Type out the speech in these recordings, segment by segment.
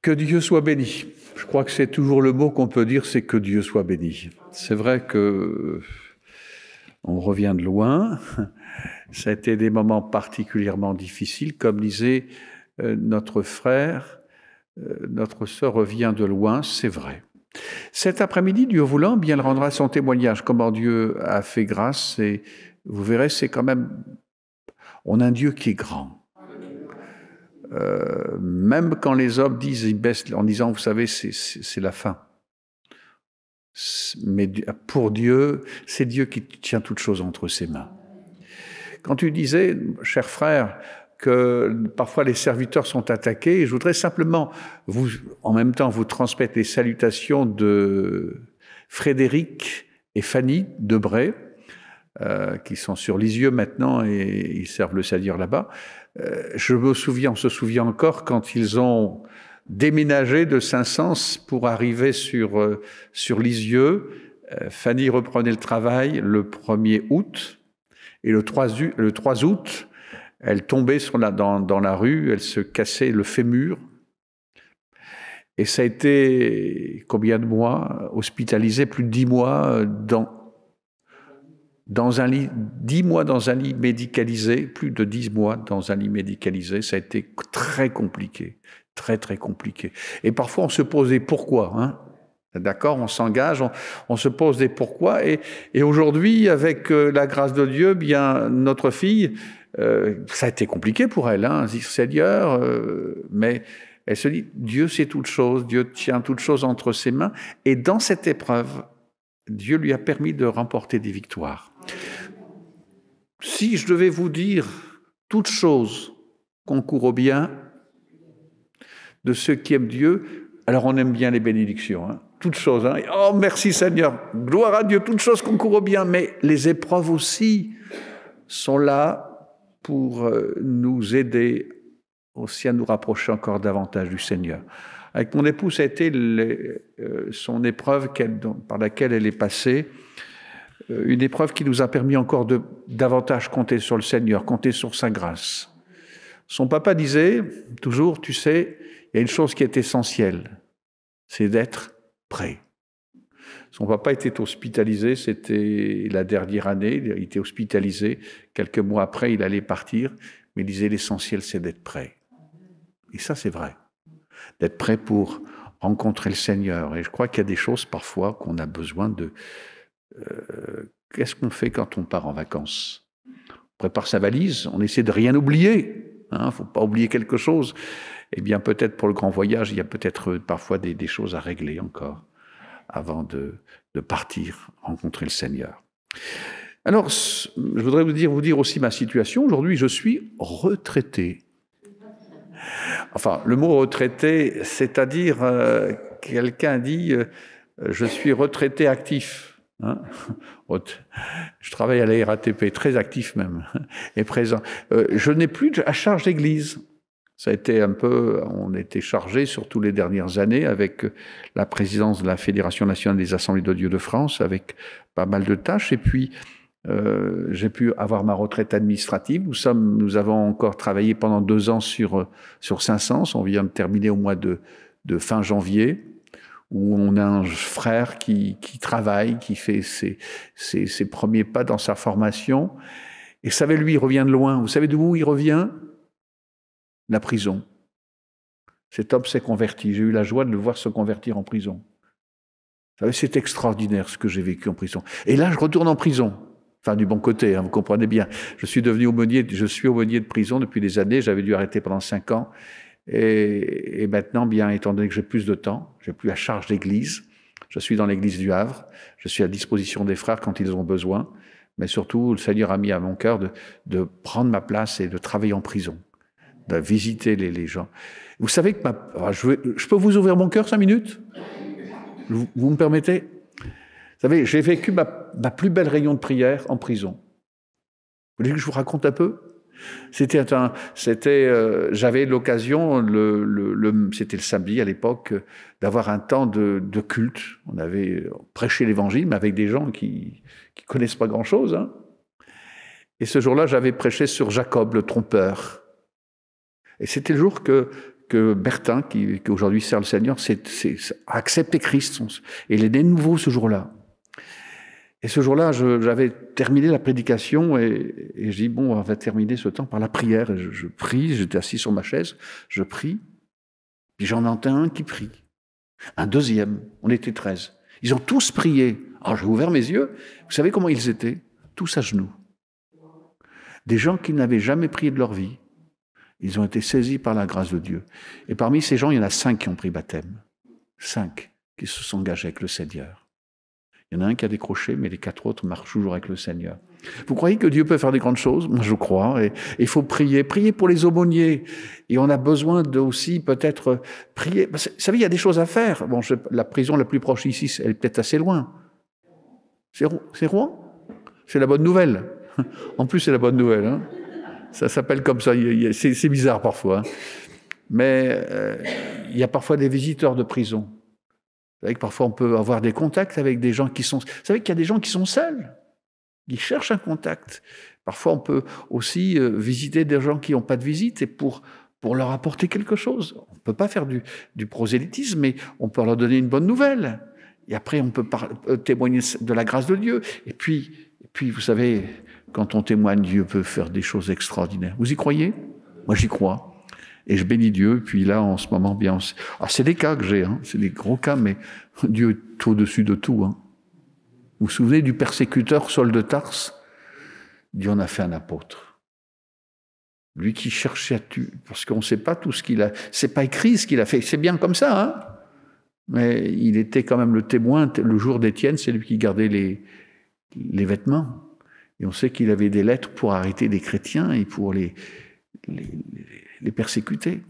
Que Dieu soit béni. Je crois que c'est toujours le mot qu'on peut dire, c'est que Dieu soit béni. C'est vrai que on revient de loin. Ça a été des moments particulièrement difficiles. Comme disait notre frère, notre sœur revient de loin, c'est vrai. Cet après-midi, Dieu voulant, bien elle rendra son témoignage, comment Dieu a fait grâce. Et vous verrez, c'est quand même... On a un Dieu qui est grand. Même quand les hommes disent, ils baissent en disant, vous savez, c'est la fin. Mais pour Dieu, c'est Dieu qui tient toutes choses entre ses mains. Quand tu disais, cher frère, que parfois les serviteurs sont attaqués, je voudrais simplement, en même temps, vous transmettre les salutations de Frédéric et Fanny Debray, qui sont sur Lisieux maintenant et ils servent le Seigneur là-bas. On se souvient encore quand ils ont déménagé de Saint-Saëns pour arriver sur Lisieux. Fanny reprenait le travail le 1er août et le 3 août, elle tombait dans la rue, elle se cassait le fémur. Et ça a été combien de mois hospitalisée, plus de 10 mois dans un lit, 10 mois dans un lit médicalisé, plus de 10 mois dans un lit médicalisé, ça a été très compliqué, très très compliqué. Et parfois on se pose des pourquoi, hein. D'accord, on s'engage, on se pose des pourquoi. Et aujourd'hui, avec la grâce de Dieu, bien notre fille, ça a été compliqué pour elle, hein, Seigneur, mais elle se dit, Dieu sait toutes choses, Dieu tient toutes choses entre ses mains. Et dans cette épreuve, Dieu lui a permis de remporter des victoires. Si je devais vous dire toutes choses concourent au bien de ceux qui aiment Dieu, alors on aime bien les bénédictions, hein, toutes choses. Hein. Oh, merci Seigneur, gloire à Dieu, toutes choses concourent au bien, mais les épreuves aussi sont là pour nous aider aussi à nous rapprocher encore davantage du Seigneur. Avec mon épouse, ça a été son épreuve par laquelle elle est passée, une épreuve qui nous a permis encore de davantage compter sur le Seigneur, compter sur sa grâce. Son papa disait toujours, tu sais, il y a une chose qui est essentielle, c'est d'être prêt. Son papa était hospitalisé, c'était la dernière année, il était hospitalisé. Quelques mois après, il allait partir, mais il disait l'essentiel, c'est d'être prêt. Et ça, c'est vrai. D'être prêt pour rencontrer le Seigneur. Et je crois qu'il y a des choses parfois qu'on a besoin de... Qu'est-ce qu'on fait quand on part en vacances? On prépare sa valise, on essaie de rien oublier. Il ne faut pas oublier quelque chose. Eh bien, peut-être pour le grand voyage, il y a peut-être parfois des choses à régler encore avant de partir rencontrer le Seigneur. Alors, je voudrais vous dire aussi ma situation. Aujourd'hui, je suis retraité. Enfin, le mot retraité, c'est-à-dire, quelqu'un dit je suis retraité actif. Hein, je travaille à la RATP, très actif même, et présent. Je n'ai plus à charge d'église. Ça a été on était chargé, surtout les dernières années, avec la présidence de la Fédération nationale des assemblées de Dieu de France, avec pas mal de tâches. Et puis, j'ai pu avoir ma retraite administrative. Nous avons encore travaillé pendant 2 ans sur Saint-Saëns. On vient de terminer au mois de fin janvier, où on a un frère qui travaille, qui fait ses premiers pas dans sa formation. Et vous savez, lui, il revient de loin. Vous savez d'où il revient? La prison. Cet homme s'est converti. J'ai eu la joie de le voir se convertir en prison. Vous savez, c'est extraordinaire ce que j'ai vécu en prison. Et là, je retourne en prison. Enfin, du bon côté, hein, vous comprenez bien. Je suis aumônier de prison depuis des années. J'avais dû arrêter pendant 5 ans. Et maintenant, bien, étant donné que j'ai plus de temps, j'ai plus à charge d'église. Je suis dans l'église du Havre. Je suis à disposition des frères quand ils ont besoin. Mais surtout, le Seigneur a mis à mon cœur de prendre ma place et de travailler en prison, de visiter les gens. Vous savez que je peux vous ouvrir mon cœur 5 minutes? Vous me permettez? Vous savez, j'ai vécu ma plus belle réunion de prière en prison. Vous voulez que je vous raconte un peu? J'avais l'occasion, c'était le samedi à l'époque, d'avoir un temps de culte. On avait prêché l'évangile, mais avec des gens qui connaissent pas grand-chose. Hein. Et ce jour-là, j'avais prêché sur Jacob, le trompeur. Et c'était le jour que que Bertin, qui aujourd'hui sert le Seigneur, a accepté Christ. Et il est né de nouveau ce jour-là. Et ce jour-là, j'avais terminé la prédication et je dis, bon, on va terminer ce temps par la prière. Et je prie, j'étais assis sur ma chaise, je prie. Puis j'en entends un qui prie. Un deuxième, on était 13. Ils ont tous prié. Alors j'ai ouvert mes yeux. Vous savez comment ils étaient? Tous à genoux. Des gens qui n'avaient jamais prié de leur vie. Ils ont été saisis par la grâce de Dieu. Et parmi ces gens, il y en a 5 qui ont pris baptême. 5 qui se sont engagés avec le Seigneur. Il y en a un qui a décroché, mais les 4 autres marchent toujours avec le Seigneur. Vous croyez que Dieu peut faire des grandes choses? Moi, je crois. Et il faut prier. Prier pour les aumôniers. Et on a besoin de aussi peut-être prier. Vous savez, il y a des choses à faire. Bon, la prison la plus proche ici, elle est peut-être assez loin. C'est Rouen? C'est la bonne nouvelle. En plus, c'est la bonne nouvelle. Hein. Ça s'appelle comme ça. C'est bizarre parfois. Hein. Mais il y a parfois des visiteurs de prison. Vous savez que parfois on peut avoir des contacts avec des gens qui sont... Vous savez qu'il y a des gens qui sont seuls, qui cherchent un contact. Parfois on peut aussi visiter des gens qui n'ont pas de visite et pour leur apporter quelque chose. On ne peut pas faire du prosélytisme, mais on peut leur donner une bonne nouvelle. Et après on peut témoigner de la grâce de Dieu. Et puis vous savez, quand on témoigne, Dieu peut faire des choses extraordinaires. Vous y croyez? Moi j'y crois. Et je bénis Dieu, puis là, en ce moment, bien... Alors, c'est des cas que j'ai, hein, c'est des gros cas, mais Dieu est au-dessus de tout. Hein. Vous vous souvenez du persécuteur Saul de Tarse? Dieu en a fait un apôtre. Lui qui cherchait à tuer, parce qu'on ne sait pas tout ce qu'il a... C'est pas écrit ce qu'il a fait, c'est bien comme ça, hein. Mais il était quand même le témoin. Le jour d'Étienne, c'est lui qui gardait les vêtements. Et on sait qu'il avait des lettres pour arrêter les chrétiens et pour les persécuter.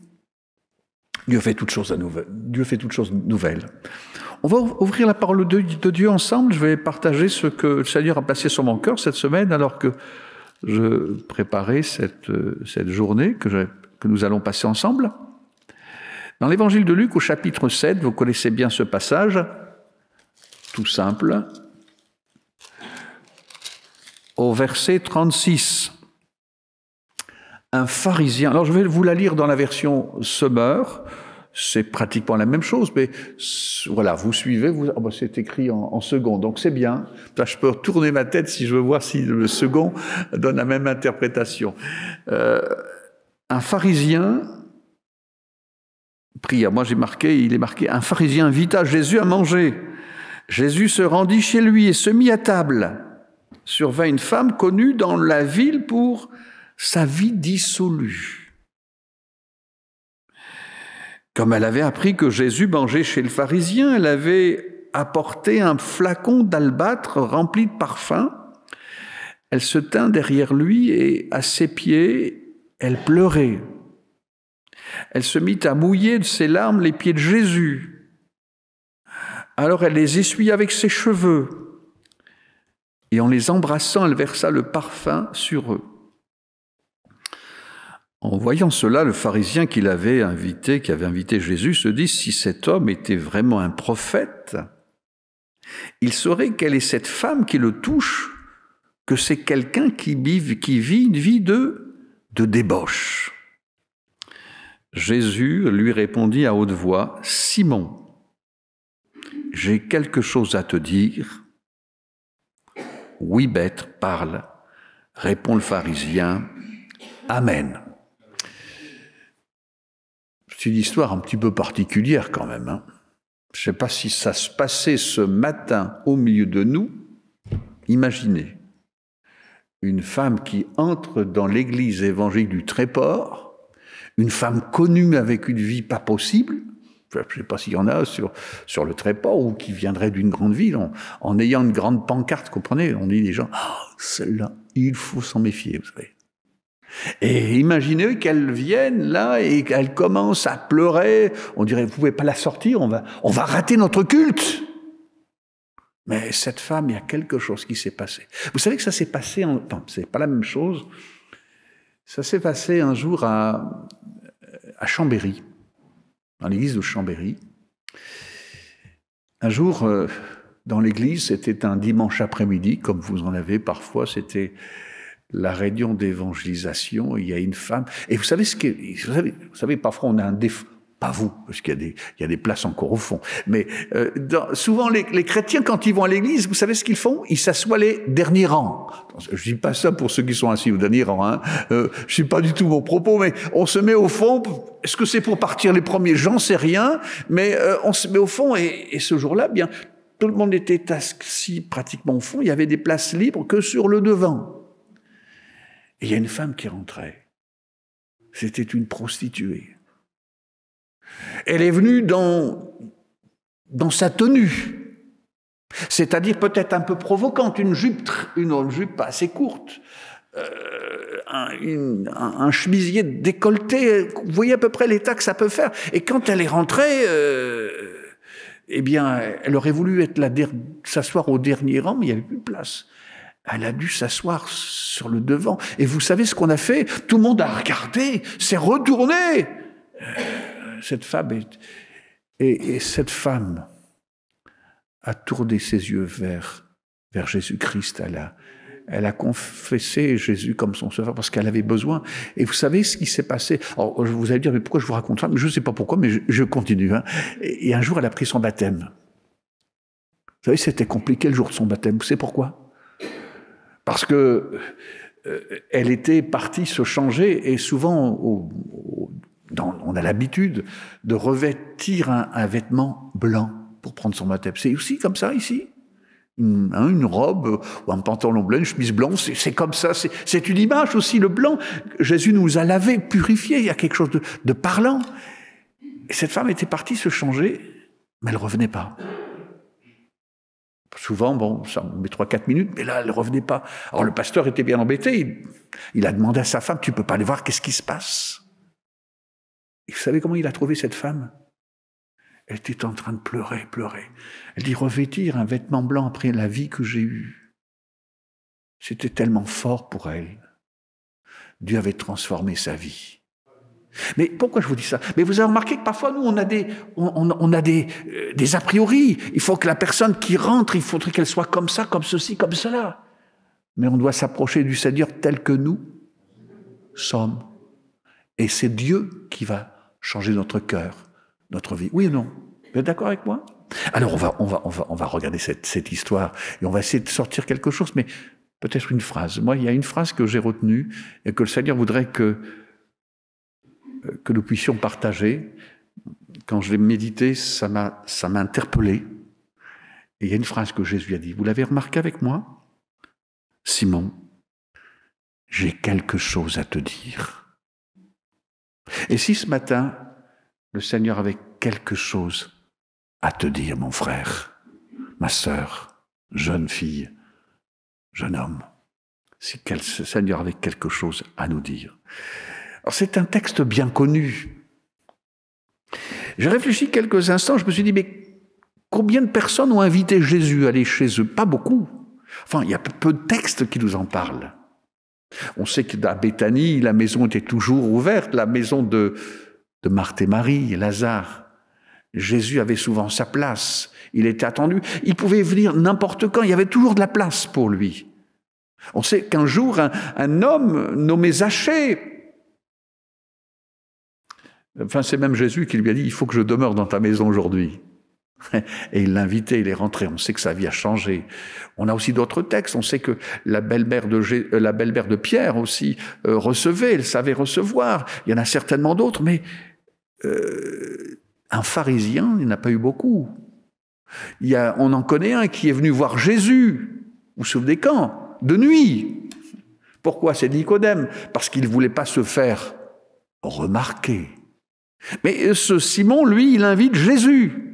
Dieu fait toutes choses nouvelles. On va ouvrir la parole de Dieu ensemble. Je vais partager ce que le Seigneur a placé sur mon cœur cette semaine alors que je préparais cette journée que nous allons passer ensemble. Dans l'évangile de Luc au chapitre 7, vous connaissez bien ce passage, tout simple, au verset 36. Un pharisien, alors je vais vous la lire dans la version Summer, c'est pratiquement la même chose, mais voilà, vous suivez, c'est écrit en second, donc c'est bien. Là, je peux retourner ma tête si je veux voir si le second donne la même interprétation. Un pharisien pria, moi il est marqué, un pharisien invita Jésus à manger. Jésus se rendit chez lui et se mit à table. Survint une femme connue dans la ville pour sa vie dissolue. Comme elle avait appris que Jésus mangeait chez le pharisien, elle avait apporté un flacon d'albâtre rempli de parfum. Elle se tint derrière lui et à ses pieds, elle pleurait. Elle se mit à mouiller de ses larmes les pieds de Jésus. Alors elle les essuya avec ses cheveux et en les embrassant, elle versa le parfum sur eux. En voyant cela, le pharisien qui avait invité Jésus, se dit, si cet homme était vraiment un prophète, il saurait quelle est cette femme qui le touche, que c'est quelqu'un qui vit une vie de débauche. Jésus lui répondit à haute voix, Simon, j'ai quelque chose à te dire. Oui, maître, parle, répond le pharisien. Amen. C'est une histoire un petit peu particulière quand même. Hein. Je ne sais pas si ça se passait ce matin au milieu de nous. Imaginez une femme qui entre dans l'église évangélique du Tréport, une femme connue avec une vie pas possible, je ne sais pas s'il y en a sur le Tréport ou qui viendrait d'une grande ville, en ayant une grande pancarte, comprenez, on dit des gens, celle-là, il faut s'en méfier, vous savez. Et imaginez qu'elle vienne là et qu'elle commence à pleurer. On dirait, vous ne pouvez pas la sortir, on va rater notre culte. Mais cette femme, il y a quelque chose qui s'est passé. Vous savez que ça s'est passé, c'est pas la même chose. Ça s'est passé un jour à Chambéry, dans l'église de Chambéry. Un jour, dans l'église, c'était un dimanche après-midi, comme vous en avez parfois, c'était la réunion d'évangélisation, il y a une femme, et vous savez vous savez, parfois on a un défaut, pas vous, parce qu'il y a des places encore au fond, mais souvent les chrétiens, quand ils vont à l'église, vous savez ce qu'ils font? Ils s'assoient les derniers rangs. Je dis pas ça pour ceux qui sont assis au dernier rang, hein. Je sais pas du tout mon propos, mais on se met au fond. Est-ce que c'est pour partir les premiers? J'en sais rien, mais on se met au fond, et ce jour-là, bien, tout le monde était assis pratiquement au fond, il y avait des places libres que sur le devant. Et il y a une femme qui rentrait. C'était une prostituée. Elle est venue dans sa tenue, c'est-à-dire peut-être un peu provocante, une jupe pas assez courte, un chemisier décolleté, vous voyez à peu près l'état que ça peut faire. Et quand elle est rentrée, eh bien, elle aurait voulu être s'asseoir au dernier rang, mais il n'y avait plus de place. Elle a dû s'asseoir sur le devant. Et vous savez ce qu'on a fait? Tout le monde a regardé, s'est retourné. Cette femme et cette femme a tourné ses yeux vers Jésus-Christ. Elle a confessé Jésus comme son sauveur parce qu'elle avait besoin. Et vous savez ce qui s'est passé? Alors, vous allez dire, mais pourquoi je vous raconte ça? Mais je ne sais pas pourquoi, mais je continue. Hein. Et un jour, elle a pris son baptême. Vous savez, c'était compliqué le jour de son baptême. Vous savez pourquoi? Parce que elle était partie se changer, et souvent, on a l'habitude de revêtir un vêtement blanc pour prendre son baptême. C'est aussi comme ça ici. Une robe ou un pantalon blanc, une chemise blanche, c'est comme ça. C'est une image aussi, le blanc. Jésus nous a lavés, purifiés. Il y a quelque chose de parlant. Et cette femme était partie se changer, mais elle ne revenait pas. Souvent, bon, ça met 3-4 minutes, mais là, elle ne revenait pas. Alors le pasteur était bien embêté. Il a demandé à sa femme, tu ne peux pas aller voir, qu'est-ce qui se passe? Et vous savez comment il a trouvé cette femme? Elle était en train de pleurer. Elle dit, revêtir un vêtement blanc après la vie que j'ai eue. C'était tellement fort pour elle. Dieu avait transformé sa vie. Mais pourquoi je vous dis ça? Mais vous avez remarqué que parfois, nous, on a des a priori. Il faut que la personne qui rentre, il faudrait qu'elle soit comme ça, comme ceci, comme cela. Mais on doit s'approcher du Seigneur tel que nous sommes. Et c'est Dieu qui va changer notre cœur, notre vie. Oui ou non? Vous êtes d'accord avec moi? Alors, on va regarder cette histoire et on va essayer de sortir quelque chose, mais peut-être une phrase. Moi, il y a une phrase que j'ai retenue et que le Seigneur voudrait que nous puissions partager. Quand je l'ai médité, ça m'a interpellé. Et il y a une phrase que Jésus a dit. Vous l'avez remarqué avec moi? Simon, j'ai quelque chose à te dire. Et si ce matin, le Seigneur avait quelque chose à te dire, mon frère, ma sœur, jeune fille, jeune homme, si le Seigneur avait quelque chose à nous dire. Alors c'est un texte bien connu. J'ai réfléchi quelques instants, je me suis dit, mais combien de personnes ont invité Jésus à aller chez eux? Pas beaucoup. Enfin, il y a peu de textes qui nous en parlent. On sait qu'à Béthanie, la maison était toujours ouverte, la maison de Marthe et Marie, et Lazare. Jésus avait souvent sa place, il était attendu. Il pouvait venir n'importe quand, il y avait toujours de la place pour lui. On sait qu'un jour, un homme nommé Zachée, enfin c'est même Jésus qui lui a dit « il faut que je demeure dans ta maison aujourd'hui ». Et il l'a invité, il est rentré. On sait que sa vie a changé. On a aussi d'autres textes. On sait que la belle-mère de Pierre aussi recevait, elle savait recevoir. Il y en a certainement d'autres, mais un pharisien, il n'y en a pas eu beaucoup. On en connaît un qui est venu voir Jésus. Vous vous souvenez quand? De nuit. Pourquoi? C'est Nicodème. Parce qu'il ne voulait pas se faire remarquer. Mais ce Simon, lui, il invite Jésus.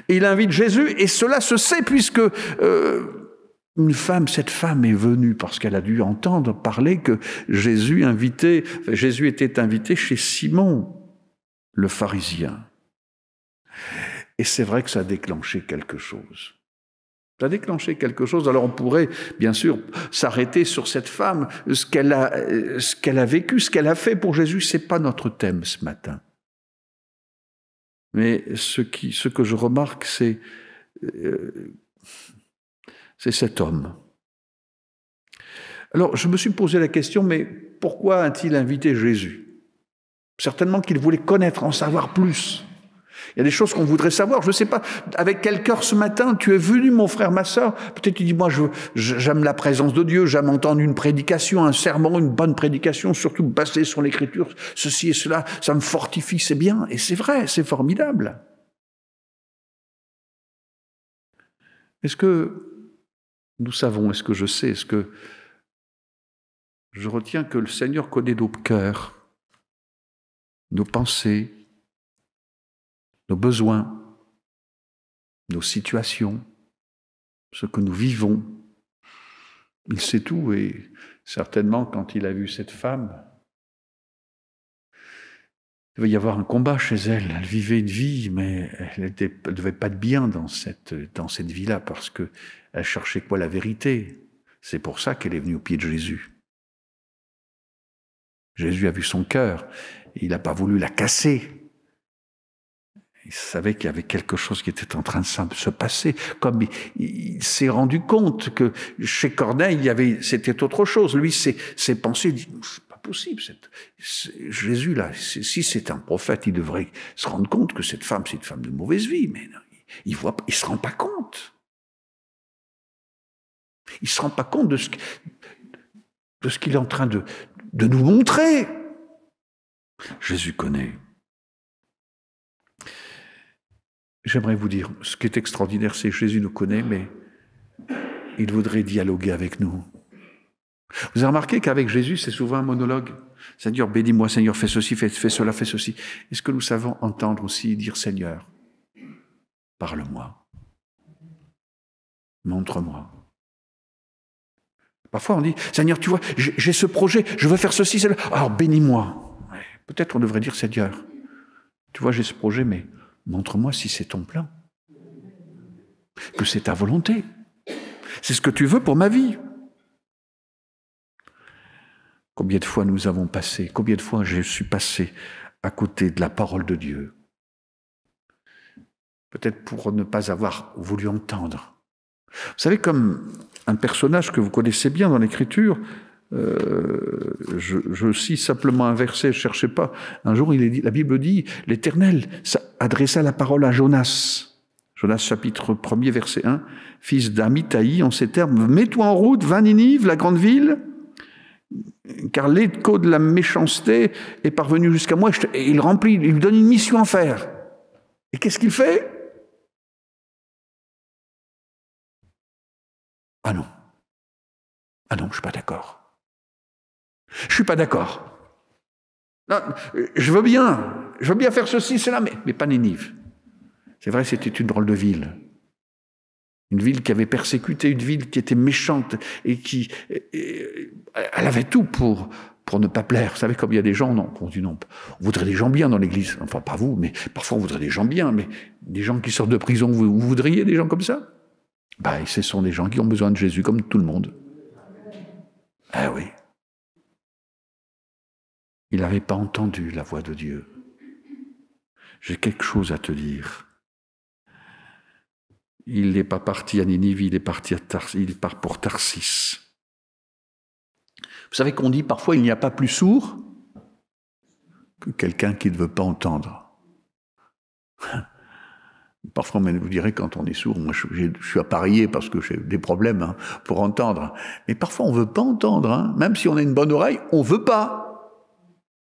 Et il invite Jésus, et cela se sait puisque cette femme est venue parce qu'elle a dû entendre parler que Jésus était invité chez Simon, le pharisien. Et c'est vrai que ça a déclenché quelque chose. Ça a déclenché quelque chose. Alors on pourrait, bien sûr, s'arrêter sur cette femme, ce qu'elle a vécu, ce qu'elle a fait pour Jésus. C'est pas notre thème ce matin. Mais ce que je remarque, c'est cet homme. Alors, je me suis posé la question, mais pourquoi a-t-il invité Jésus? Certainement qu'il voulait connaître, en savoir plus. Il y a des choses qu'on voudrait savoir. Je ne sais pas, avec quel cœur ce matin tu es venu, mon frère, ma sœur. Peut-être tu dis, moi, j'aime la présence de Dieu, j'aime entendre une prédication, un sermon, une bonne prédication, surtout basée sur l'Écriture, ceci et cela, ça me fortifie, c'est bien. Et c'est vrai, c'est formidable. Est-ce que nous savons, est-ce que je sais, est-ce que je retiens que le Seigneur connaît nos cœurs, nos pensées, nos besoins, nos situations, ce que nous vivons. Il sait tout et certainement quand il a vu cette femme, il va y avoir un combat chez elle. Elle vivait une vie, mais elle ne devait pas être bien dans cette vie-là parce qu'elle cherchait quoi? La vérité. C'est pour ça qu'elle est venue au pied de Jésus. Jésus a vu son cœur. Il n'a pas voulu la casser. Il savait qu'il y avait quelque chose qui était en train de se passer. Comme il s'est rendu compte que chez Corneille, c'était autre chose. Lui, ses pensées, il dit, c'est pas possible. Jésus, là, si c'est un prophète, il devrait se rendre compte que cette femme, c'est une femme de mauvaise vie. Mais non, il se rend pas compte. Il se rend pas compte de ce qu'il est en train de nous montrer. Jésus connaît. J'aimerais vous dire, ce qui est extraordinaire, c'est que Jésus nous connaît, mais il voudrait dialoguer avec nous. Vous avez remarqué qu'avec Jésus, c'est souvent un monologue. Seigneur, bénis-moi, Seigneur, fais ceci, fais cela, fais ceci. Est-ce que nous savons entendre aussi dire, Seigneur, parle-moi, montre-moi. Parfois on dit, Seigneur, tu vois, j'ai ce projet, je veux faire ceci, cela. Alors bénis-moi. Peut-être on devrait dire, Seigneur, tu vois, j'ai ce projet, mais montre-moi si c'est ton plan, que c'est ta volonté. C'est ce que tu veux pour ma vie. Combien de fois nous avons passé, combien de fois je suis passé à côté de la parole de Dieu, peut-être pour ne pas avoir voulu entendre. Vous savez, comme un personnage que vous connaissez bien dans l'Écriture, je cite simplement un verset, ne cherchez pas. Un jour, la Bible dit, l'Éternel adressa la parole à Jonas. Jonas chapitre 1er, verset 1, fils d'Amithaï, en ces termes, mets-toi en route, va à Ninive, la grande ville, car l'écho de la méchanceté est parvenu jusqu'à moi. Et il lui donne une mission à faire. Et qu'est-ce qu'il fait? Ah non, je ne suis pas d'accord. Je ne suis pas d'accord. Non, je veux bien faire ceci, cela, mais pas Ninive. C'est vrai, c'était une drôle de ville. Une ville qui avait persécuté, une ville qui était méchante et elle avait tout pour ne pas plaire. Vous savez, comme il y a des gens, on dit non, on voudrait des gens bien dans l'église. Enfin, pas vous, mais parfois on voudrait des gens bien, mais des gens qui sortent de prison, vous voudriez des gens comme ça? Ce sont des gens qui ont besoin de Jésus comme tout le monde. Ah oui. Il n'avait pas entendu la voix de Dieu. J'ai quelque chose à te dire. Il n'est pas parti à Ninive, il part pour Tarsis. Vous savez qu'on dit parfois il n'y a pas plus sourd que quelqu'un qui ne veut pas entendre. Parfois, vous direz, quand on est sourd, moi je suis à parier parce que j'ai des problèmes pour entendre. Mais parfois on ne veut pas entendre, même si on a une bonne oreille, on ne veut pas.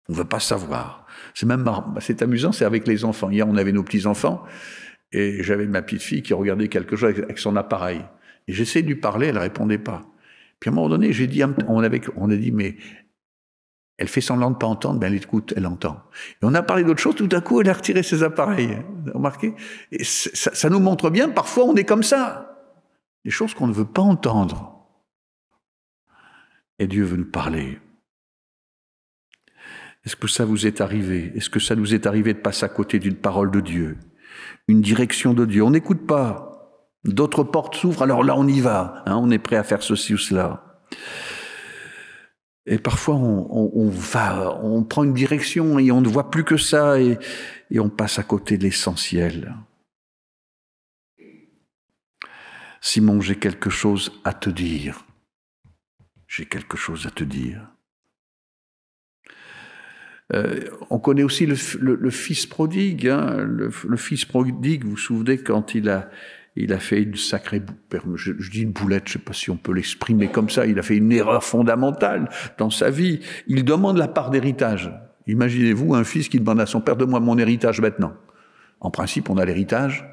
On ne veut pas savoir. C'est même marrant, c'est amusant, c'est avec les enfants. Hier, on avait nos petits-enfants, et j'avais ma petite fille qui regardait quelque chose avec son appareil. Et j'essayais de lui parler, elle ne répondait pas. Puis à un moment donné, j'ai dit, on a dit, mais elle fait semblant de ne pas entendre, mais elle écoute, elle entend. Et on a parlé d'autre chose, tout à coup, elle a retiré ses appareils. Vous avez remarqué? Et ça nous montre bien, parfois on est comme ça. Des choses qu'on ne veut pas entendre. Et Dieu veut nous parler. Est-ce que ça vous est arrivé? Est-ce que ça nous est arrivé de passer à côté d'une parole de Dieu, une direction de Dieu? On n'écoute pas. D'autres portes s'ouvrent, alors là on y va. On est prêt à faire ceci ou cela. Et parfois on prend une direction et on ne voit plus que ça et on passe à côté de l'essentiel. Simon, j'ai quelque chose à te dire. j'ai quelque chose à te dire. On connaît aussi le fils prodigue. Hein, le fils prodigue, vous vous souvenez, quand il a fait une sacrée, je dis une boulette, je ne sais pas si on peut l'exprimer comme ça, il a fait une erreur fondamentale dans sa vie. Il demande la part d'héritage. Imaginez-vous un fils qui demande à son père, donne-moi mon héritage maintenant. En principe, on a l'héritage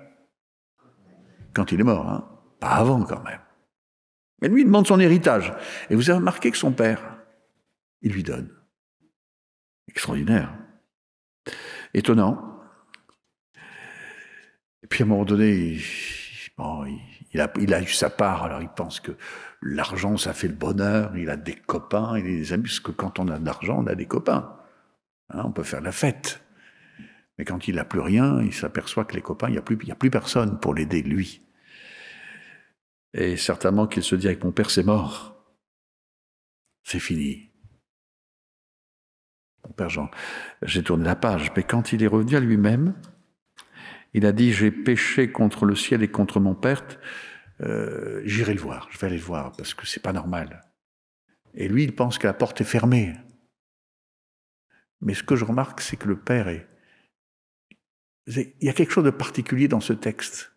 quand il est mort, hein, pas avant quand même. Mais lui, il demande son héritage. Et vous avez remarqué que son père, il lui donne. Extraordinaire. Étonnant. Et puis à un moment donné, il a eu sa part, alors il pense que l'argent, ça fait le bonheur, il a des copains, il a des amis, parce que quand on a de l'argent, on a des copains. Hein, on peut faire la fête. Mais quand il n'a plus rien, il s'aperçoit que les copains, il n'y a plus personne pour l'aider, lui. Et certainement qu'il se dit avec mon père, c'est mort. C'est fini. Mon père Jean, j'ai tourné la page. Mais quand il est revenu à lui-même, il a dit, j'ai péché contre le ciel et contre mon père, j'irai le voir, je vais aller le voir, parce que c'est pas normal. Et lui, il pense que la porte est fermée. Mais ce que je remarque, c'est que le père il y a quelque chose de particulier dans ce texte.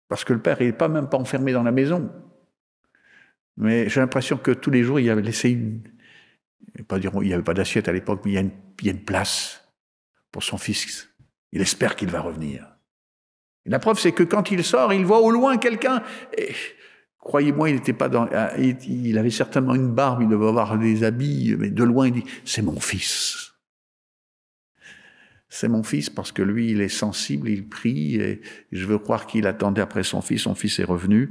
Parce que le père, il n'est même pas enfermé dans la maison. Mais j'ai l'impression que tous les jours, il avait laissé il n'y avait pas d'assiette à l'époque, mais il y a une place pour son fils. Il espère qu'il va revenir. Et la preuve, c'est que quand il sort, il voit au loin quelqu'un. Croyez-moi, il n'était pas il avait certainement une barbe, il devait avoir des habits, mais de loin, il dit, c'est mon fils. C'est mon fils parce que lui, il est sensible, il prie, et je veux croire qu'il attendait après son fils est revenu,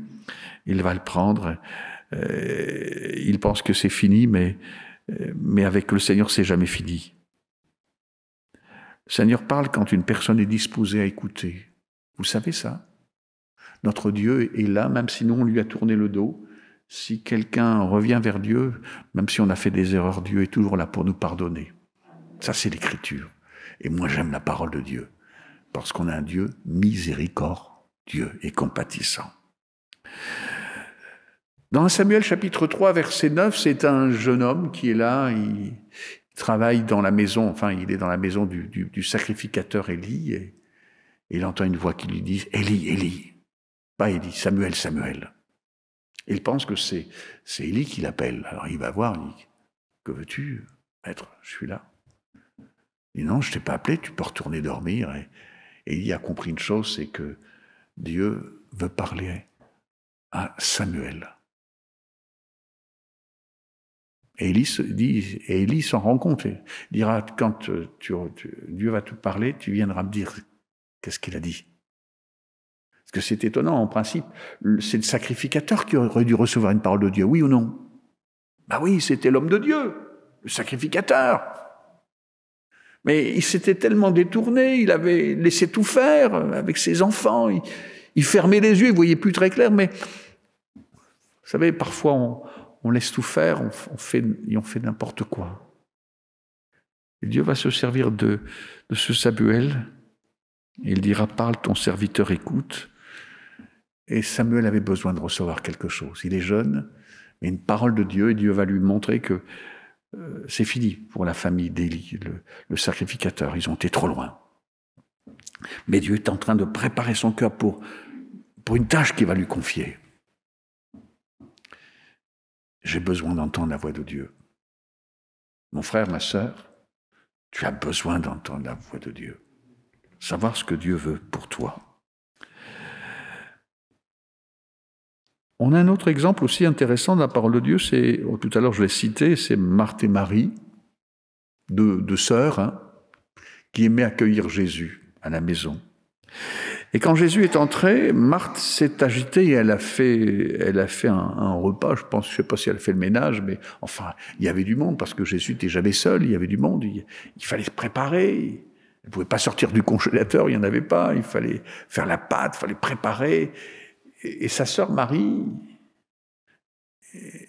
il va le prendre, il pense que c'est fini, mais avec le Seigneur, c'est jamais fini. Le Seigneur parle quand une personne est disposée à écouter. Vous savez ça? Notre Dieu est là, même si nous, on lui a tourné le dos. Si quelqu'un revient vers Dieu, même si on a fait des erreurs, Dieu est toujours là pour nous pardonner. Ça, c'est l'Écriture. Et moi, j'aime la parole de Dieu, parce qu'on a un Dieu miséricordieux et compatissant. Dans Samuel chapitre 3, verset 9, c'est un jeune homme qui est là, il travaille dans la maison, enfin, il est dans la maison du sacrificateur Élie, et il entend une voix qui lui dit « Élie, Élie ». Pas Élie, Samuel, Samuel. Il pense que c'est Élie qui l'appelle. Alors il va voir, il dit « Que veux-tu, maître? Je suis là. » Il dit « Non, je ne t'ai pas appelé, tu peux retourner dormir. » Et Élie a compris une chose, c'est que Dieu veut parler à Samuel. Et Élie s'en rend compte. Il dira, quand Dieu va te parler, tu viendras me dire qu'est-ce qu'il a dit. Parce que c'est étonnant, en principe, c'est le sacrificateur qui aurait dû recevoir une parole de Dieu, oui ou non? Ben oui, c'était l'homme de Dieu, le sacrificateur. Mais il s'était tellement détourné, il avait laissé tout faire avec ses enfants, il fermait les yeux, il ne voyait plus très clair, mais vous savez, parfois on laisse tout faire, on fait n'importe quoi. Et Dieu va se servir de ce Samuel, et il dira, parle, ton serviteur écoute. Et Samuel avait besoin de recevoir quelque chose. Il est jeune, mais une parole de Dieu, et Dieu va lui montrer que c'est fini pour la famille d'Élie, le sacrificateur. Ils ont été trop loin. Mais Dieu est en train de préparer son cœur pour une tâche qu'il va lui confier. J'ai besoin d'entendre la voix de Dieu. Mon frère, ma sœur, tu as besoin d'entendre la voix de Dieu. Savoir ce que Dieu veut pour toi. On a un autre exemple aussi intéressant de la parole de Dieu, c'est, tout à l'heure je l'ai cité, c'est Marthe et Marie, deux sœurs, hein, qui aimaient accueillir Jésus à la maison. Et quand Jésus est entré, Marthe s'est agitée et elle a fait un repas, je ne sais pas si elle a fait le ménage, mais enfin, il y avait du monde, parce que Jésus n'était jamais seul, il y avait du monde, il fallait se préparer, elle ne pouvait pas sortir du congélateur, il n'y en avait pas, il fallait faire la pâte, il fallait préparer. Et sa sœur Marie,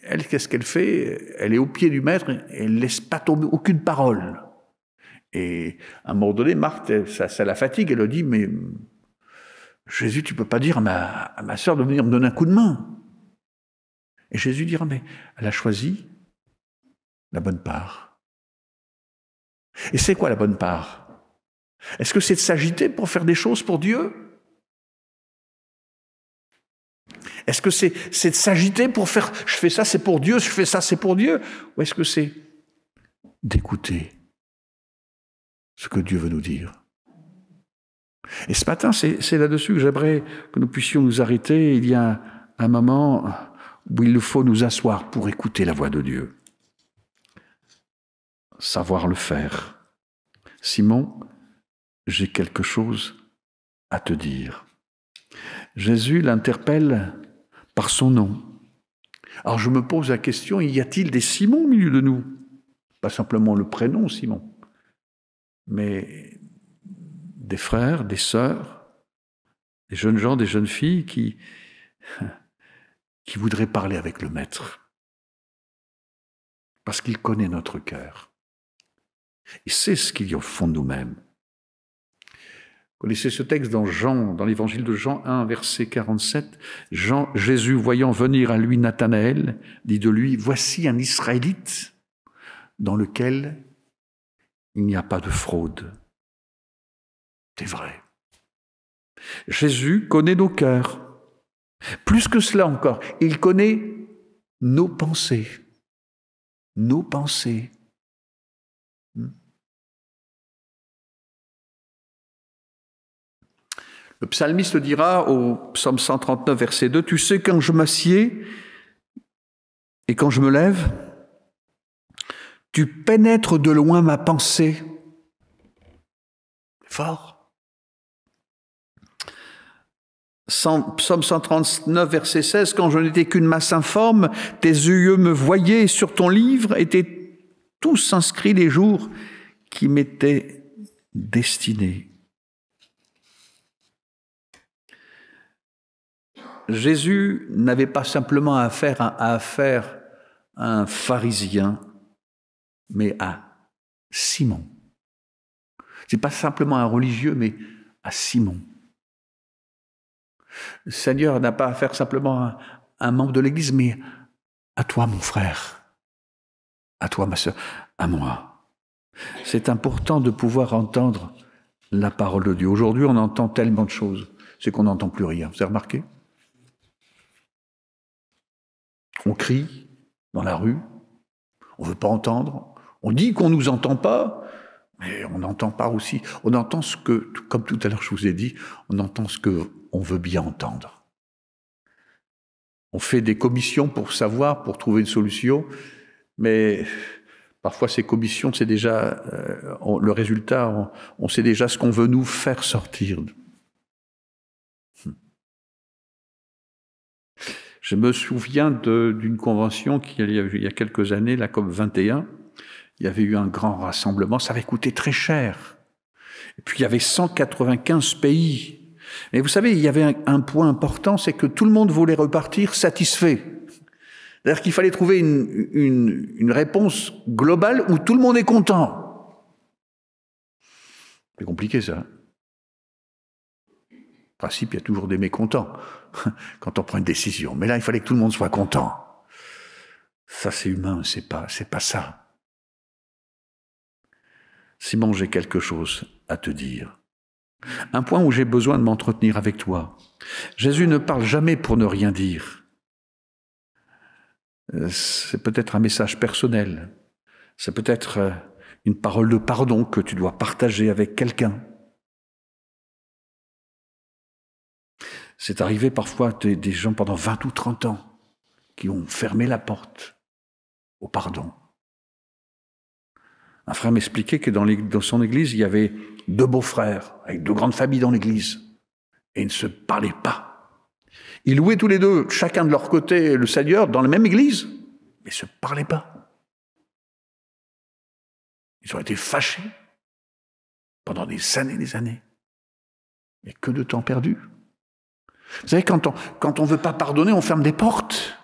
elle, qu'est-ce qu'elle fait? Elle est au pied du maître et elle ne laisse pas tomber aucune parole. Et à un moment donné, Marthe, ça la fatigue, elle lui dit, mais Jésus, tu ne peux pas dire à ma sœur de venir me donner un coup de main. Et Jésus dira, mais elle a choisi la bonne part. Et c'est quoi la bonne part? Est-ce que c'est de s'agiter pour faire des choses pour Dieu? Est-ce que c'est de s'agiter pour faire, je fais ça, c'est pour Dieu, je fais ça, c'est pour Dieu? Ou est-ce que c'est d'écouter ce que Dieu veut nous dire? Et ce matin, c'est là-dessus que j'aimerais que nous puissions nous arrêter. Il y a un moment où il faut nous asseoir pour écouter la voix de Dieu. Savoir le faire. Simon, j'ai quelque chose à te dire. Jésus l'interpelle par son nom. Alors je me pose la question, y a-t-il des Simons au milieu de nous? Pas simplement le prénom Simon, mais des frères, des sœurs, des jeunes gens, des jeunes filles qui voudraient parler avec le Maître. Parce qu'il connaît notre cœur. Il sait ce qu'il y a au fond de nous-mêmes. Vous connaissez ce texte dans l'évangile de Jean 1, verset 47. Jésus, voyant venir à lui Nathanaël, dit de lui, « Voici un Israélite dans lequel il n'y a pas de fraude. » C'est vrai. Jésus connaît nos cœurs. Plus que cela encore, il connaît nos pensées. Nos pensées. Le psalmiste dira au psaume 139, verset 2, « Tu sais quand je m'assieds et quand je me lève, tu pénètres de loin ma pensée. » Fort. Psaume 139, verset 16, « Quand je n'étais qu'une masse informe, tes yeux me voyaient, sur ton livre étaient tous inscrits les jours qui m'étaient destinés. » Jésus n'avait pas simplement affaire à un pharisien, mais à Simon. Ce n'est pas simplement un religieux, mais à Simon. Le Seigneur n'a pas affaire simplement à un membre de l'Église, mais à toi, mon frère, à toi, ma sœur, à moi. C'est important de pouvoir entendre la parole de Dieu. Aujourd'hui, on entend tellement de choses, c'est qu'on n'entend plus rien. Vous avez remarqué ? On crie dans la rue, on ne veut pas entendre, on dit qu'on ne nous entend pas, mais on n'entend pas aussi. On entend ce que, comme tout à l'heure je vous ai dit, on entend ce qu'on veut bien entendre. On fait des commissions pour savoir, pour trouver une solution, mais parfois ces commissions, c'est déjà le résultat, on sait déjà ce qu'on veut nous faire sortir. Je me souviens d'une convention qu'il y a eu il y a quelques années, la COP 21. Il y avait eu un grand rassemblement, ça avait coûté très cher. Et puis il y avait 195 pays. Mais vous savez, il y avait un point important, c'est que tout le monde voulait repartir satisfait. C'est-à-dire qu'il fallait trouver une réponse globale où tout le monde est content. C'est compliqué ça. En principe, il y a toujours des mécontents quand on prend une décision. Mais là, il fallait que tout le monde soit content. Ça, c'est humain, c'est pas ça. Simon, j'ai quelque chose à te dire. Un point où j'ai besoin de m'entretenir avec toi. Jésus ne parle jamais pour ne rien dire. C'est peut-être un message personnel. C'est peut-être une parole de pardon que tu dois partager avec quelqu'un. C'est arrivé parfois des gens pendant 20 ou 30 ans qui ont fermé la porte au pardon. Un frère m'expliquait que dans son église, il y avait 2 beaux-frères avec 2 grandes familles dans l'église. Et ils ne se parlaient pas. Ils louaient tous les 2, chacun de leur côté, le Seigneur dans la même église, mais ils ne se parlaient pas. Ils ont été fâchés pendant des années. Mais que de temps perdu. Vous savez, quand on ne veut pas pardonner, on ferme des portes.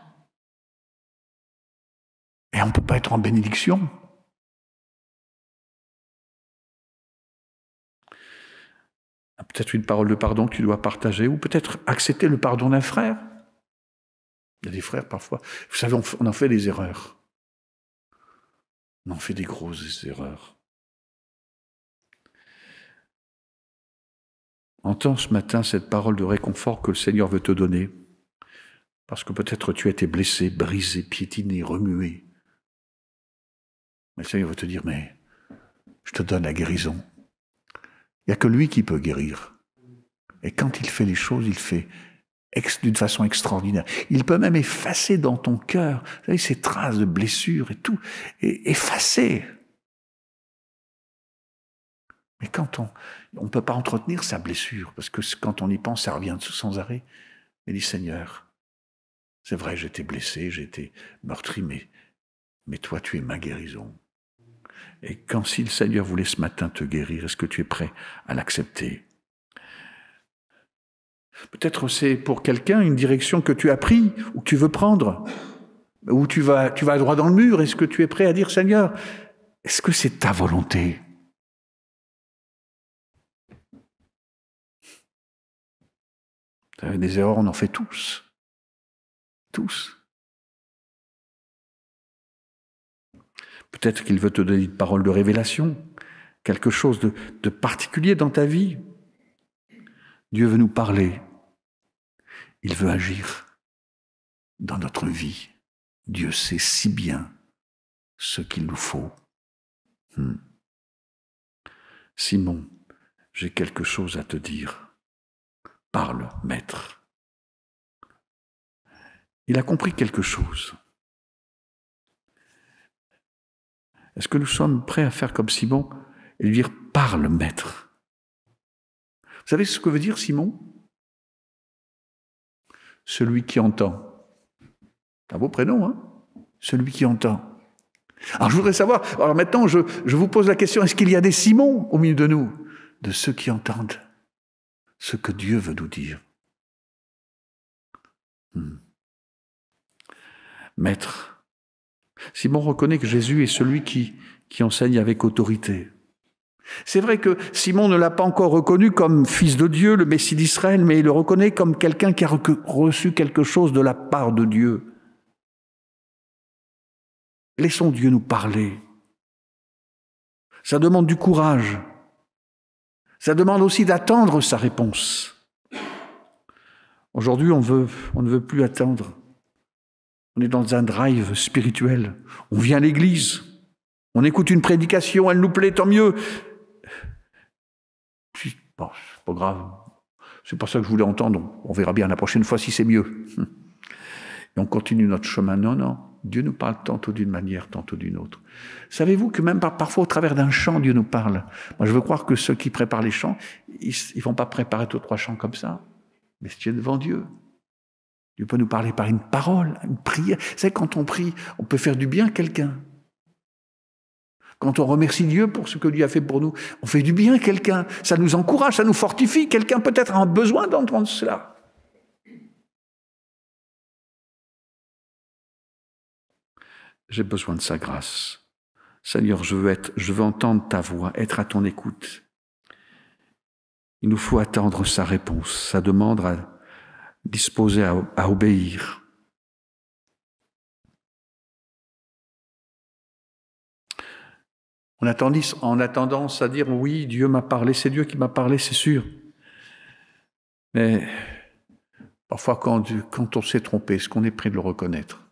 Et on ne peut pas être en bénédiction. Peut-être une parole de pardon que tu dois partager, ou peut-être accepter le pardon d'un frère. Il y a des frères, parfois, vous savez, on en fait des erreurs. On en fait des grosses erreurs. Entends ce matin cette parole de réconfort que le Seigneur veut te donner, parce que peut-être tu as été blessé, brisé, piétiné, remué. Mais le Seigneur veut te dire, mais je te donne la guérison. Il n'y a que lui qui peut guérir. Et quand il fait les choses, il fait d'une façon extraordinaire. Il peut même effacer dans ton cœur, vous savez, ces traces de blessures et tout, et effacer. Mais quand on ne peut pas entretenir sa blessure, parce que quand on y pense, ça revient sans arrêt. Mais dit, Seigneur, c'est vrai, j'ai été blessé, j'ai été meurtri, mais toi, tu es ma guérison. Et quand si le Seigneur voulait ce matin te guérir, est-ce que tu es prêt à l'accepter? Peut-être c'est pour quelqu'un une direction que tu as prise ou que tu veux prendre, ou tu vas droit dans le mur. Est-ce que tu es prêt à dire, Seigneur, est-ce que c'est ta volonté? Des erreurs, on en fait tous. Tous. Peut-être qu'il veut te donner une parole de révélation, quelque chose de particulier dans ta vie. Dieu veut nous parler. Il veut agir dans notre vie. Dieu sait si bien ce qu'il nous faut. Simon, j'ai quelque chose à te dire. Parle, maître. Il a compris quelque chose. Est-ce que nous sommes prêts à faire comme Simon et lui dire « Parle, maître ». Vous savez ce que veut dire Simon? Celui qui entend. C'est un beau prénom, hein? Celui qui entend. Alors je voudrais savoir, alors maintenant je vous pose la question, est-ce qu'il y a des Simons au milieu de nous? De ceux qui entendent ce que Dieu veut nous dire. Maître. Simon reconnaît que Jésus est celui qui enseigne avec autorité. C'est vrai que Simon ne l'a pas encore reconnu comme fils de Dieu, le Messie d'Israël, mais il le reconnaît comme quelqu'un qui a reçu quelque chose de la part de Dieu. Laissons Dieu nous parler. Ça demande du courage. Ça demande aussi d'attendre sa réponse. Aujourd'hui, on ne veut plus attendre. On est dans un drive spirituel. On vient à l'église. On écoute une prédication, elle nous plaît, tant mieux. Puis, bon, c'est pas grave. C'est pas ça que je voulais entendre. On verra bien la prochaine fois si c'est mieux. Et on continue notre chemin. Non. Dieu nous parle tantôt d'une manière, tantôt d'une autre. Savez-vous que même parfois au travers d'un chant, Dieu nous parle? Moi, je veux croire que ceux qui préparent les chants, ils ne vont pas préparer 2 ou 3 chants comme ça. Mais c'est devant Dieu. Dieu peut nous parler par une parole, une prière. Vous savez, quand on prie, on peut faire du bien à quelqu'un. Quand on remercie Dieu pour ce que Dieu a fait pour nous, on fait du bien à quelqu'un. Ça nous encourage, ça nous fortifie. Quelqu'un peut-être a besoin d'entendre cela. J'ai besoin de sa grâce. Seigneur, je veux entendre ta voix, être à ton écoute. Il nous faut attendre sa réponse, sa demande disposé à obéir. On a tendance à dire oui, Dieu m'a parlé, c'est Dieu qui m'a parlé, c'est sûr. Mais parfois quand on s'est trompé, est-ce qu'on est prêt de le reconnaître?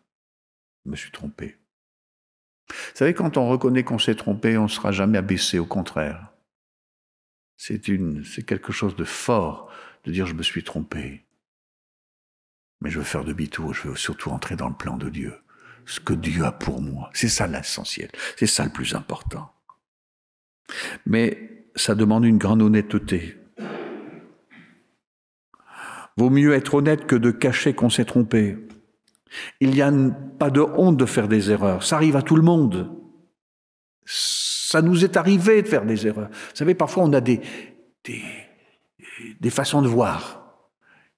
Je me suis trompé. Vous savez, quand on reconnaît qu'on s'est trompé, on ne sera jamais abaissé, au contraire. C'est quelque chose de fort de dire je me suis trompé. Mais je veux faire demi-tour, je veux surtout entrer dans le plan de Dieu. Ce que Dieu a pour moi, c'est ça l'essentiel, c'est ça le plus important. Mais ça demande une grande honnêteté. Vaut mieux être honnête que de cacher qu'on s'est trompé. Il n'y a pas de honte de faire des erreurs, ça arrive à tout le monde. Ça nous est arrivé de faire des erreurs. Vous savez, parfois on a des façons de voir.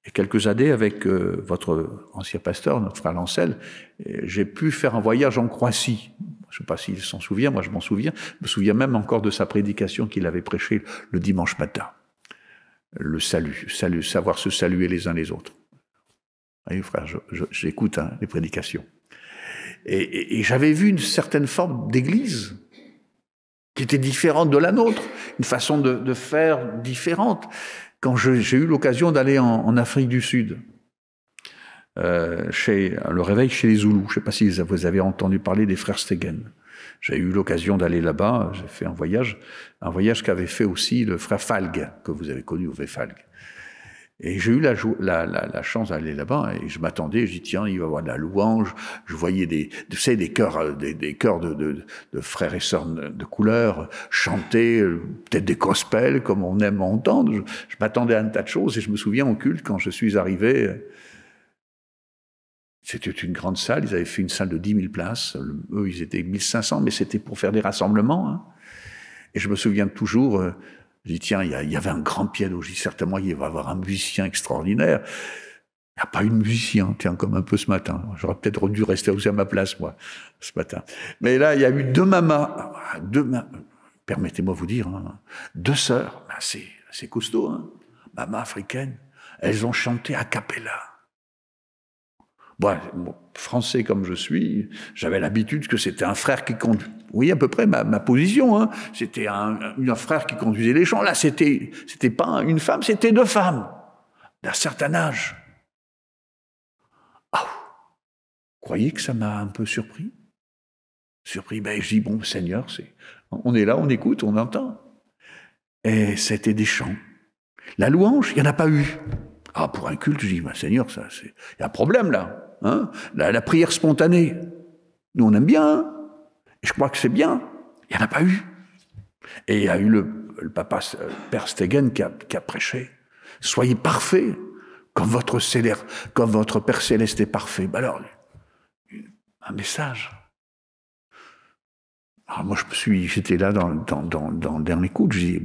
Il y a quelques années, avec votre ancien pasteur, notre frère Lancel, j'ai pu faire un voyage en Croatie. Je ne sais pas s'il s'en souvient, moi je m'en souviens. Je me souviens même encore de sa prédication qu'il avait prêchée le dimanche matin. Le salut, savoir se saluer les uns les autres. Oui, frère, j'écoute les prédications. Et j'avais vu une certaine forme d'église qui était différente de la nôtre, une façon de faire différente. Quand j'ai eu l'occasion d'aller en Afrique du Sud, le réveil chez les Zoulous, je ne sais pas si vous avez entendu parler des frères Stegen. J'ai eu l'occasion d'aller là-bas, j'ai fait un voyage qu'avait fait aussi le frère Falgue, que vous avez connu, Ové Falgue. Et j'ai eu la chance d'aller là-bas, et je m'attendais, je dis tiens, il va y avoir de la louange. Je voyais des chœurs, des chœurs de frères et sœurs de couleur chanter, peut-être des gospels comme on aime entendre. Je m'attendais à un tas de choses, et je me souviens au culte quand je suis arrivé. C'était une grande salle, ils avaient fait une salle de 10 000 places. Eux, ils étaient 1500, mais c'était pour faire des rassemblements. Hein. Et je me souviens toujours, je dis, tiens, il y avait un grand piano. Je dis, certainement, il va y avoir un musicien extraordinaire. Il n'y a pas eu de musicien, tiens, comme un peu ce matin. J'aurais peut-être dû rester aussi à ma place, moi, ce matin. Mais là, il y a eu deux mamas, permettez-moi de vous dire, hein, deux sœurs, ben c'est costaud, hein, maman africaine. Elles ont chanté a cappella. Bon, français comme je suis, j'avais l'habitude que c'était un frère qui conduisait. Vous voyez à peu près ma position. Hein. C'était un frère qui conduisait les chants. Là, c'était pas une femme, c'était deux femmes d'un certain âge. Ah, vous croyez que ça m'a un peu surpris? Surpris, ben je dis bon, Seigneur, on est là, on écoute, on entend. Et c'était des chants. La louange, il n'y en a pas eu. Ah, pour un culte, je dis, ben, Seigneur, il y a un problème là. Hein, la prière spontanée, nous on aime bien, hein, et je crois que c'est bien, il n'y en a pas eu. Et il y a eu le Père Stegen qui a prêché. Soyez parfaits, comme votre Père Céleste est parfait. Ben alors, un message. Alors moi j'étais là dans le dernier coup, je dis,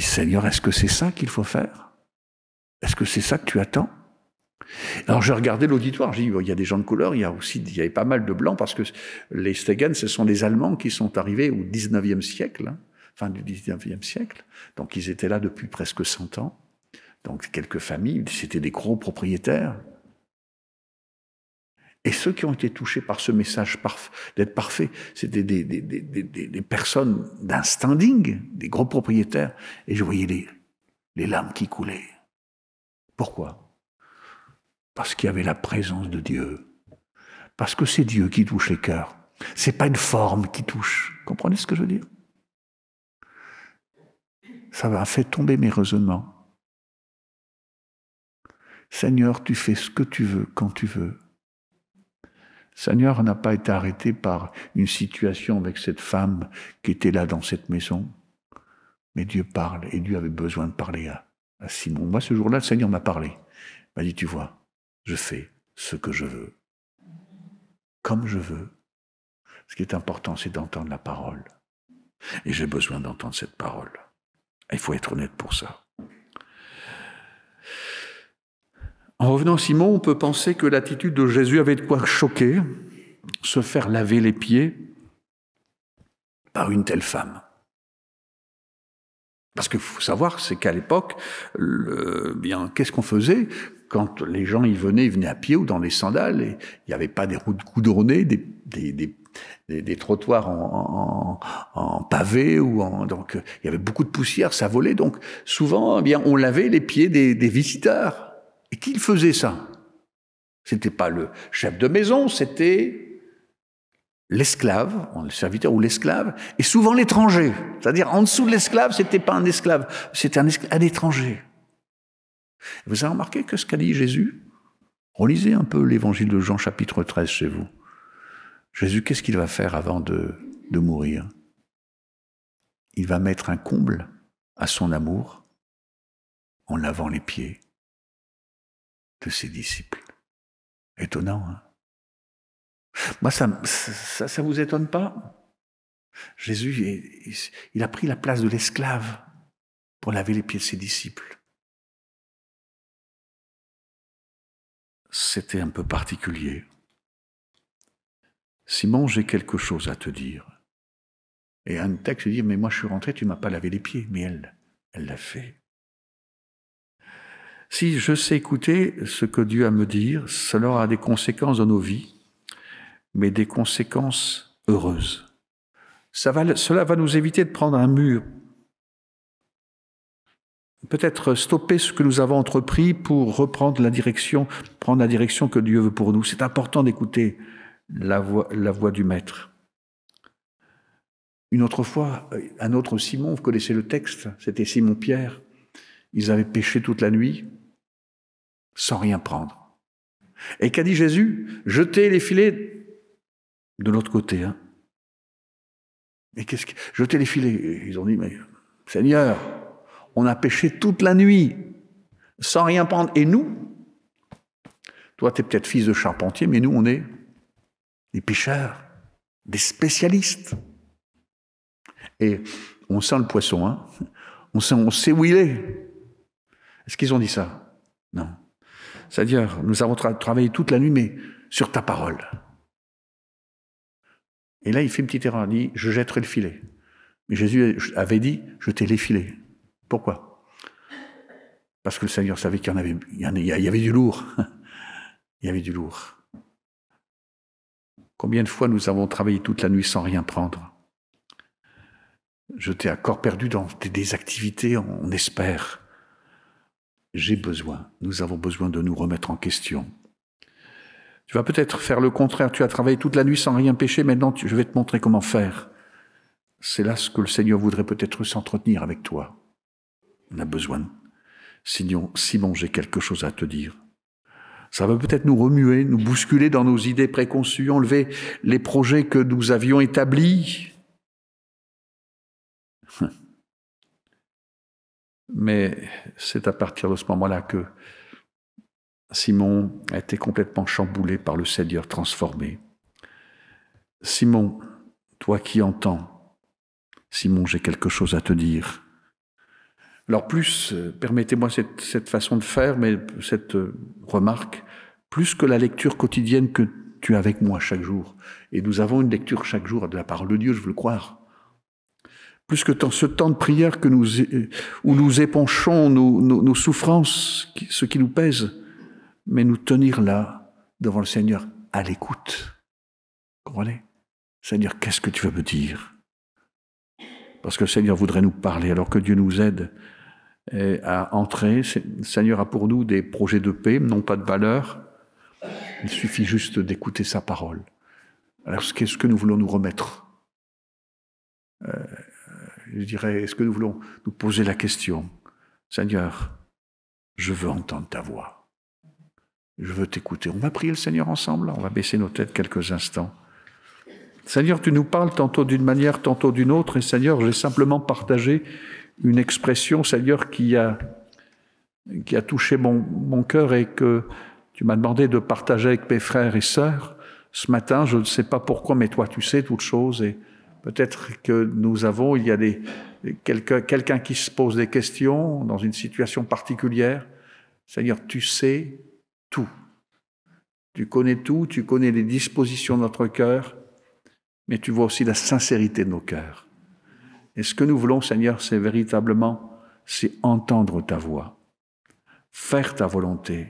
Seigneur, est-ce que c'est ça qu'il faut faire? Est-ce que c'est ça que tu attends? Alors j'ai regardé l'auditoire, j'ai dit, il y a des gens de couleur, il y avait pas mal de blancs, parce que les Stegen, ce sont des Allemands qui sont arrivés au 19e siècle, hein, fin du 19e siècle, donc ils étaient là depuis presque 100 ans, donc quelques familles, c'était des gros propriétaires. Et ceux qui ont été touchés par ce message d'être parfait, c'était des personnes d'un standing, des gros propriétaires, et je voyais les larmes qui coulaient. Pourquoi ? Parce qu'il y avait la présence de Dieu. Parce que c'est Dieu qui touche les cœurs. C'est pas une forme qui touche. Comprenez ce que je veux dire? Ça m'a fait tomber mes raisonnements. Seigneur, tu fais ce que tu veux, quand tu veux. Seigneur n'a pas été arrêté par une situation avec cette femme qui était là dans cette maison. Mais Dieu parle, et Dieu avait besoin de parler à Simon. Moi, ce jour-là, le Seigneur m'a parlé. Il m'a dit, tu vois, je fais ce que je veux, comme je veux. Ce qui est important, c'est d'entendre la parole. Et j'ai besoin d'entendre cette parole. Il faut être honnête pour ça. En revenant à Simon, on peut penser que l'attitude de Jésus avait de quoi choquer, se faire laver les pieds par une telle femme. Parce qu'il faut savoir, c'est qu'à l'époque, qu'est-ce qu'on faisait quand les gens ils venaient à pied ou dans des sandales, et il n'y avait pas des routes goudronnées, des trottoirs en pavé, donc il y avait beaucoup de poussière, ça volait, donc souvent, on lavait les pieds des visiteurs. Et qui faisait ça? C'était pas le chef de maison, c'était l'esclave, le serviteur ou l'esclave, et souvent l'étranger. C'est-à-dire, en dessous de l'esclave, c'était pas un esclave, c'était un étranger. Vous avez remarqué que ce qu'a dit Jésus? Relisez un peu l'évangile de Jean, chapitre 13, chez vous. Jésus, qu'est-ce qu'il va faire avant de mourir? Il va mettre un comble à son amour en lavant les pieds de ses disciples. Étonnant, hein? Moi, ça vous étonne pas? Jésus, il a pris la place de l'esclave pour laver les pieds de ses disciples. C'était un peu particulier. Simon, j'ai quelque chose à te dire. Et un texte dit, mais moi je suis rentré, tu ne m'as pas lavé les pieds. Mais elle l'a fait. Si je sais écouter ce que Dieu a à me dire, cela aura des conséquences dans nos vies, mais des conséquences heureuses. Cela va nous éviter de prendre un mur. Peut-être stopper ce que nous avons entrepris pour reprendre prendre la direction que Dieu veut pour nous. C'est important d'écouter la voix du Maître. Une autre fois, un autre Simon, vous connaissez le texte, c'était Simon-Pierre. Ils avaient péché toute la nuit sans rien prendre. Et qu'a dit Jésus? Jetez les filets de l'autre côté. Hein. Et jetez les filets. Ils ont dit, mais Seigneur, on a péché toute la nuit sans rien prendre. Et nous, toi, tu es peut-être fils de charpentier, mais nous, on est des pêcheurs, des spécialistes. Et on sent le poisson, hein. On sait où il est. Est-ce qu'ils ont dit ça? Non. C'est-à-dire, nous avons travaillé toute la nuit, mais sur ta parole. Et là, il fait une petite erreur, il dit, je jetterai le filet. Mais Jésus avait dit, jetez les filets. Pourquoi? Parce que le Seigneur savait qu'il y avait du lourd. Il y avait du lourd. Combien de fois nous avons travaillé toute la nuit sans rien prendre? Jeté à corps perdu dans des activités, on espère. Nous avons besoin de nous remettre en question. Tu vas peut-être faire le contraire, tu as travaillé toute la nuit sans rien pécher, maintenant je vais te montrer comment faire. C'est là ce que le Seigneur voudrait peut-être s'entretenir avec toi. On a besoin. Simon, j'ai quelque chose à te dire. Ça va peut-être nous remuer, nous bousculer dans nos idées préconçues, enlever les projets que nous avions établis. Mais c'est à partir de ce moment-là que Simon a été complètement chamboulé par le Seigneur transformé. Simon, toi qui entends, Simon, j'ai quelque chose à te dire. Alors permettez-moi cette façon de faire, mais cette remarque, plus que la lecture quotidienne que tu as avec moi chaque jour, et nous avons une lecture chaque jour de la parole de Dieu, je veux le croire, plus que dans ce temps de prière où nous épanchons nos souffrances, ce qui nous pèse, mais nous tenir là, devant le Seigneur, à l'écoute. Comprenez? Seigneur, qu'est-ce que tu veux me dire? Parce que le Seigneur voudrait nous parler, alors que Dieu nous aide à entrer. Le Seigneur a pour nous des projets de paix, non pas de valeur. Il suffit juste d'écouter sa parole. Alors, qu'est-ce que nous voulons nous remettre? Je dirais, est-ce que nous voulons nous poser la question? Seigneur, je veux entendre ta voix. Je veux t'écouter. On va prier le Seigneur ensemble, on va baisser nos têtes quelques instants. Seigneur, tu nous parles tantôt d'une manière, tantôt d'une autre, et Seigneur, j'ai simplement partagé une expression, Seigneur, qui a touché mon cœur et que tu m'as demandé de partager avec mes frères et sœurs. Ce matin, je ne sais pas pourquoi, mais toi, tu sais toutes choses, et peut-être que il y a quelqu'un qui se pose des questions dans une situation particulière. Seigneur, tu sais tout. Tu connais tout, tu connais les dispositions de notre cœur, mais tu vois aussi la sincérité de nos cœurs. Et ce que nous voulons, Seigneur, c'est entendre ta voix, faire ta volonté,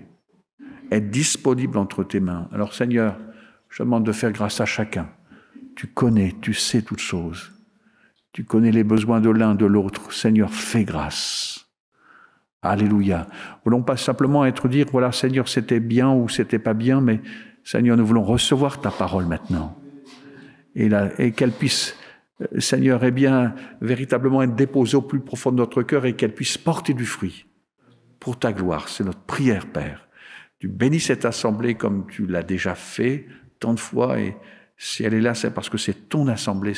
être disponible entre tes mains. Alors, Seigneur, je te demande de faire grâce à chacun. Tu connais, tu sais toutes choses. Tu connais les besoins de l'un, de l'autre. Seigneur, fais grâce. Alléluia. Nous voulons pas simplement dire, voilà, Seigneur, c'était bien ou c'était pas bien, mais Seigneur, nous voulons recevoir ta parole maintenant. Et qu'elle puisse, Seigneur, véritablement être déposée au plus profond de notre cœur et qu'elle puisse porter du fruit pour ta gloire. C'est notre prière, Père. Tu bénis cette assemblée comme tu l'as déjà fait tant de fois, et si elle est là, c'est parce que c'est ton assemblée,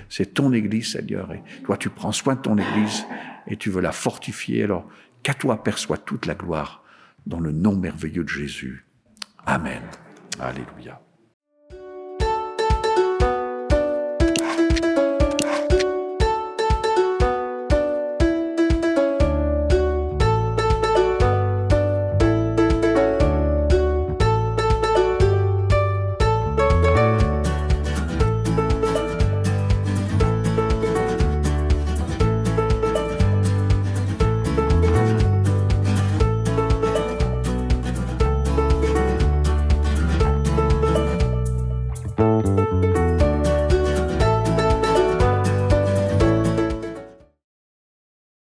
c'est ton Église, Seigneur. Et toi, tu prends soin de ton Église et tu veux la fortifier. Alors, qu'à toi perçoit toute la gloire dans le nom merveilleux de Jésus. Amen. Alléluia.